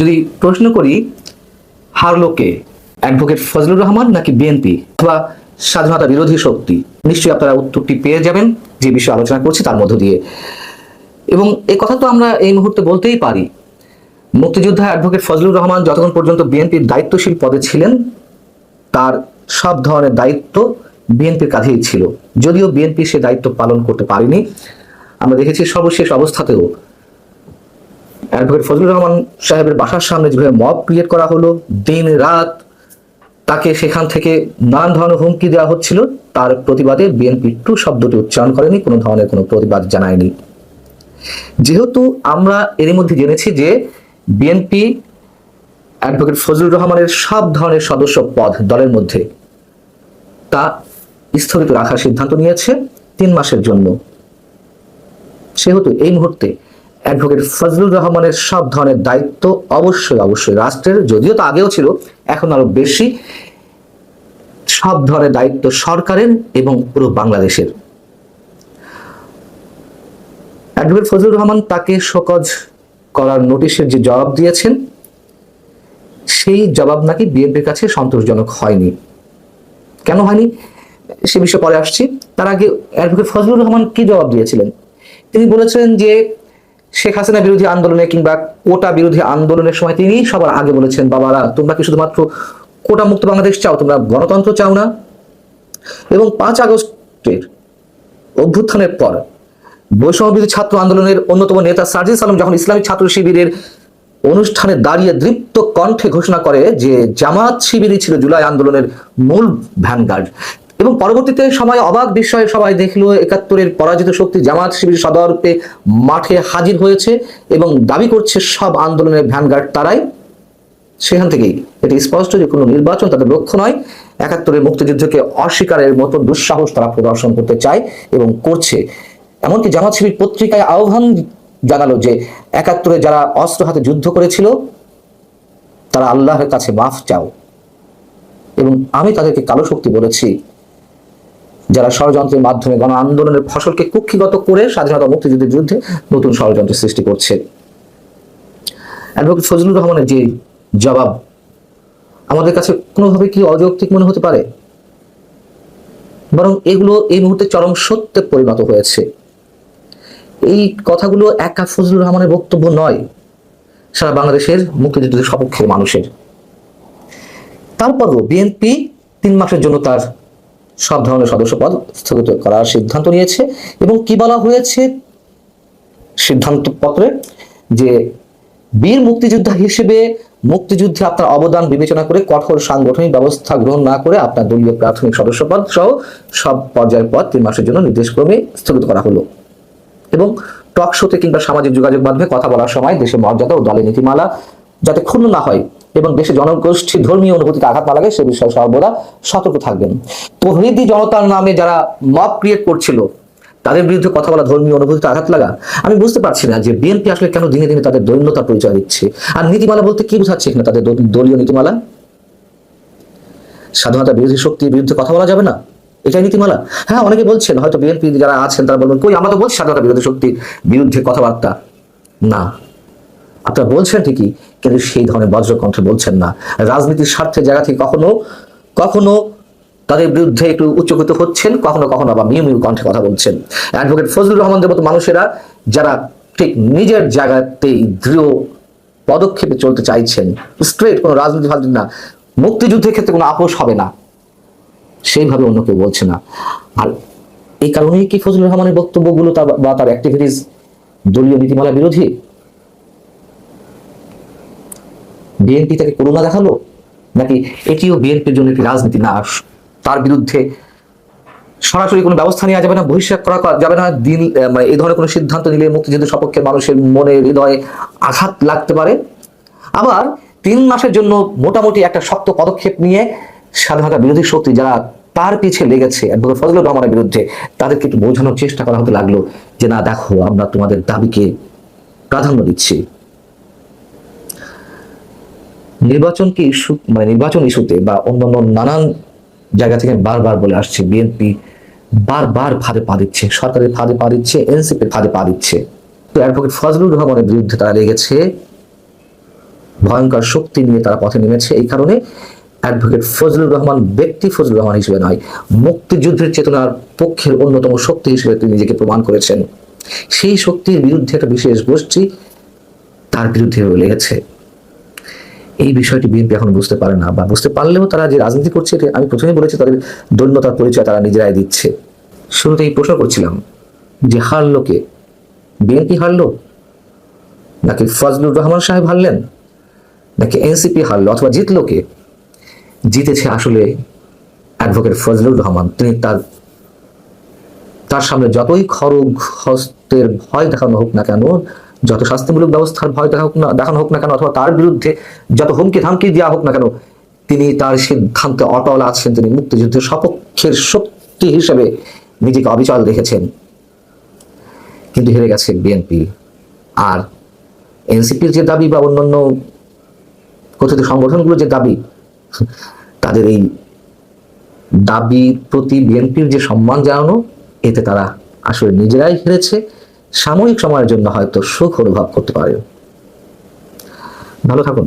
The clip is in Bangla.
যদি প্রশ্ন করি হারলো কে, অ্যাডভোকেট ফজলুর রহমান নাকি বিএনপি অথবা স্বাধীনতা বিরোধী শক্তি, নিশ্চয়ই আপনারা উত্তরটি পেয়ে যাবেন যে বিষয়ে আলোচনা করছি তার মধ্য দিয়ে। এবং এই কথা তো আমরা এই মুহূর্তে বলতেই পারি, মুক্তিযোদ্ধা অ্যাডভোকেট ফজলুর রহমান যতক্ষণ পর্যন্ত বিএনপির দায়িত্বশীল পদে ছিলেন তার সব ধরনের দায়িত্ব বিএনপির কাঁধেই ছিল, যদিও বিএনপি সে দায়িত্ব পালন করতে পারেনি। আমরা দেখেছি সর্বশেষ অবস্থাতেও অ্যাডভোকেট ফজলুর রহমান সাহেবের বাসার সামনে যেভাবে মব ক্রিয়েট করা হলো, দিন রাত তাকে সেখান থেকে নানান ধরনের হুমকি দেওয়া হচ্ছিল, তার প্রতিবাদে বিএনপি টু শব্দটি উচ্চারণ করেনি, কোনো ধরনের কোনো প্রতিবাদ জানায়নি। যেহেতু আমরা এর মধ্যে জেনেছি যে বিএনপি অ্যাডভোকেট ফজলুর রহমানের সব ধরনের সদস্য পদ দলের মধ্যে তা স্থগিত রাখার সিদ্ধান্ত নিয়েছে 3 মাসের জন্য, সেহেতু এই মুহূর্তে অ্যাডভোকেট ফজলুর রহমানের সব ধরনের দায়িত্ব অবশ্যই রাষ্ট্রের, যদিও তো আগেও ছিল, এখন আরো বেশি সব ধরনের দায়িত্ব সরকারের এবং পুরো বাংলাদেশের। অ্যাডভোকেট ফজলুর রহমান তাকে শোকজ করার নোটিশের যে জবাব দিয়েছেন সেই জবাব নাকি বিএনপির কাছে সন্তোষজনক হয়নি। কেন হয়নি সে বিষয়ে পরে আসছি। তার আগে অ্যাডভোকেট ফজলুর রহমান কি জবাব দিয়েছিলেন? তিনি বলেছিলেন যে শেখ হাসিনা বিরোধী আন্দোলনে কিংবা কোটা বিরোধী আন্দোলনের সময় তিনি সবার আগে বলেছেন, বাবারা তোমরা কি শুধুমাত্র কোটা মুক্ত বাংলাদেশ চাও, তোমরা গণতন্ত্র চাও না? এবং 5 আগস্টের অভ্যুত্থানের পর বৈষম্য বিরোধী ছাত্র আন্দোলনের অন্যতম নেতা সার্জিস আলম যখন ইসলামী ছাত্র শিবিরের অনুষ্ঠানে দাঁড়িয়ে দৃপ্ত কণ্ঠে ঘোষণা করে যে জামাত শিবিরই ছিল জুলাই আন্দোলনের মূল ভ্যানগার্ড, এবং পরবর্তীতে সময় অবাক বিস্ময়ে সবাই দেখলো 71-এর পরাজিত শক্তি জামাত শিবির সদরপে মাঠে হাজির হয়েছে এবং দাবি করছে সব আন্দোলনের ভ্যানগার্ড তারাই। সেখান থেকেই এটি স্পষ্ট যে কোনো নির্বাচন তাদের লক্ষ্য নয়, 71-এর মুক্তিযুদ্ধকে অস্বীকারের মতো দুঃসাহস তারা প্রদর্শন করতে চায় এবং করছে। এমনকি জামাত শিবির পত্রিকায় আহ্বান জানালো যে 71-এ যারা অস্ত্র হাতে যুদ্ধ করেছিল তারা আল্লাহর কাছে মাফ চাও, এবং আমি তাদেরকে কালো শক্তি বলেছি যারা ষড়যন্ত্রের মাধ্যমে গণ আন্দোলনের ফসলকে কুক্ষিগত করে স্বাধীনতা মুক্তিযুদ্ধের যুদ্ধে নতুন ষড়যন্ত্রের সৃষ্টি করছে। অ্যাডভোকেট ফজলুর রহমানের যে জবাব আমাদের কাছে কোনোভাবে কি অযৌক্তিক মনে হতে পারে? বরং এগুলো এই মুহূর্তে চরম সত্যে পরিণত হয়েছে। এই কথাগুলো একা ফজলুর রহমানের বক্তব্য নয়, সারা বাংলাদেশের মুক্তিযুদ্ধের সপক্ষের মানুষের। তারপরও বিএনপি 3 মাসের জন্য তার সব ধরনের সদস্য পদ স্থগিত করার সিদ্ধান্ত নিয়েছে, এবং কি বলা হয়েছে সিদ্ধান্ত পত্রে যে বীর মুক্তিযোদ্ধা হিসেবে মুক্তিযুদ্ধে আপনার অবদান বিবেচনা করে কঠোর সাংগঠনিক ব্যবস্থা গ্রহণ না করে আপনার দলীয় প্রাথমিক সদস্য পদ সহ সব পর্যায়ের পদ 3 মাসের জন্য নির্দেশক্রমে স্থগিত করা হলো। এবং টক শোতে কিংবা সামাজিক যোগাযোগ মাধ্যমে কথা বলার সময় দেশের মর্যাদা ও দলের নীতিমালা যাতে ক্ষুণ্ণ না হয় এবং দেশে জনগোষ্ঠী ধর্মীয় অনুভূতিতে আঘাত না লাগে সে বিষয়ে সর্বদা সতর্ক থাকবেন। তৌহিদি জনতার নামে যারা মব ক্রিয়েট করছিল তাদের বিরুদ্ধে কথা বলা ধর্মীয় অনুভূতিতে আঘাত লাগা। আমি বুঝতে পারছি না যে বিএনপি আসলে কেন দিনে দিনে তাদের দৈন্যতার পরিচয় দিচ্ছে। আর নীতিমালা বলতে কি বোঝাচ্ছে এখানে? তাদের দলীয় নীতিমালা? স্বাধীনতা বিরোধী শক্তির বিরুদ্ধে কথা বলা যাবে না, এটাই নীতিমালা? হ্যাঁ, অনেকে বলছেন, হয়তো বিএনপি যারা আছেন তারা বলবেন, কই আমরা তো বলছি স্বাধীনতা বিরোধী শক্তির বিরুদ্ধে কথাবার্তা। না, আপনারা বলছেন ঠিকই, কিন্তু সেই ধরনের বজ্রকণ্ঠে বলছেন না। রাজনীতির স্বার্থের জায়গা থেকে কখনো কখনো তাদের বিরুদ্ধে একটু উচ্চকিত হচ্ছেন, কখনো কখনো আবার মিউ মিউ কণ্ঠে কথা বলছেন। অ্যাডভোকেট ফজলুর রহমানদের মতো মানুষেরা যারা ঠিক নিজের জায়গাতেই দৃঢ় পদক্ষেপে চলতে চাইছেন, স্ট্রেট, কোনো রাজনীতি ফাজনীতি না, মুক্তিযুদ্ধের ক্ষেত্রে কোনো আপোষ হবে না, সেইভাবে অন্য কেউ বলছে না। আর এই কারণেই কি ফজলুর রহমানের বক্তব্যগুলো বা তার অ্যাক্টিভিটিস দলীয় নীতিমালা বিরোধী? বিএনপি তাকে করুণা দেখালো, নাকি এটিও বিএনপির জন্য একটি রাজনীতি? না, তার বিরুদ্ধে সরাসরি কোনো ব্যবস্থা নেওয়া যাবে না, বহিষ্কার করা যাবে না, দিন এই ধরনের কোনো সিদ্ধান্ত নিলে মুক্তিযুদ্ধের সপক্ষের মানুষের মনে হৃদয়ে আঘাত লাগতে পারে। আবার 3 মাসের জন্য মোটামুটি একটা শক্ত পদক্ষেপ নিয়ে স্বাধীনতা বিরোধী শক্তি যারা তার পিছে লেগেছে অ্যাডভোকেট ফজলুর রহমানের বিরুদ্ধে তাদেরকে একটু বোঝানোর চেষ্টা করা হতে লাগলো যে না, দেখো আমরা তোমাদের দাবিকে প্রাধান্য দিচ্ছি। নির্বাচনকে ইস্যু নির্বাচন ইস্যুতে বা অন্যান্য নানান জায়গা থেকে বারবার বলে আসছে বিএনপি বারবার ফাঁদে পা দিচ্ছে, সরকারের ফাঁদে পা দিচ্ছে, এনসিপির ফাঁদে পা দিচ্ছে। তো অ্যাডভোকেট ফজলুর রহমানের বিরুদ্ধে তারা লেগেছে ভয়ঙ্কর শক্তি নিয়ে তারা পথে নেমেছে। এই কারণে অ্যাডভোকেট ফজলুর রহমান ব্যক্তি ফজলুর রহমান হিসেবে নয়, মুক্তিযুদ্ধের চেতনার পক্ষের অন্যতম শক্তি হিসেবে তিনি নিজেকে প্রমাণ করেছেন। সেই শক্তির বিরুদ্ধে একটা বিশেষ গোষ্ঠী তার বিরুদ্ধে লেগেছে। এই বিষয়টি বিএনপি এখন বুঝতে পারে না, বা বুঝতে পারলেও তারা যে রাজনীতি করছে, আমি প্রথমেই বলেছি, তাদের দৈন্যতার পরিচয় তারা নিজেরাই দিচ্ছে। শুরুতেই প্রশ্ন করছিলাম যে হারলো কে? বিএনপি হারলো, নাকি ফজলুর রহমান সাহেব হারলেন, নাকি এনসিপি হারলো, অথবা জিতলো কে? জিতেছে আসলে অ্যাডভোকেট ফজলুর রহমান। তিনি তার সামনে যতই খড়গ হস্তের ভয় দেখানো হোক না কেন, যত শাস্তিমূলক ব্যবস্থার ভয় দেখানো হোক না কেন, অথবা তার বিরুদ্ধে যত হুমকি ধামকি দেওয়া হোক না কেন, তিনি তার সিদ্ধান্তে অটল আছেন। তিনি মুক্তিযুদ্ধের সপক্ষের শক্তি হিসেবে নিজেকে অবিচল রেখেছেন। কিন্তু হেরে গেছে বিএনপি। আর এনসিপির যে দাবি বা অন্যান্য কথিত সংগঠনগুলোর যে দাবি, তাদের এই দাবি প্রতি বিএনপির যে সম্মান জানানো, এতে তারা আসলে নিজেরাই হেরেছে। সাময়িক সময়ের জন্য হয়তো সুখ অনুভব করতে পারে। ভালো থাকুন।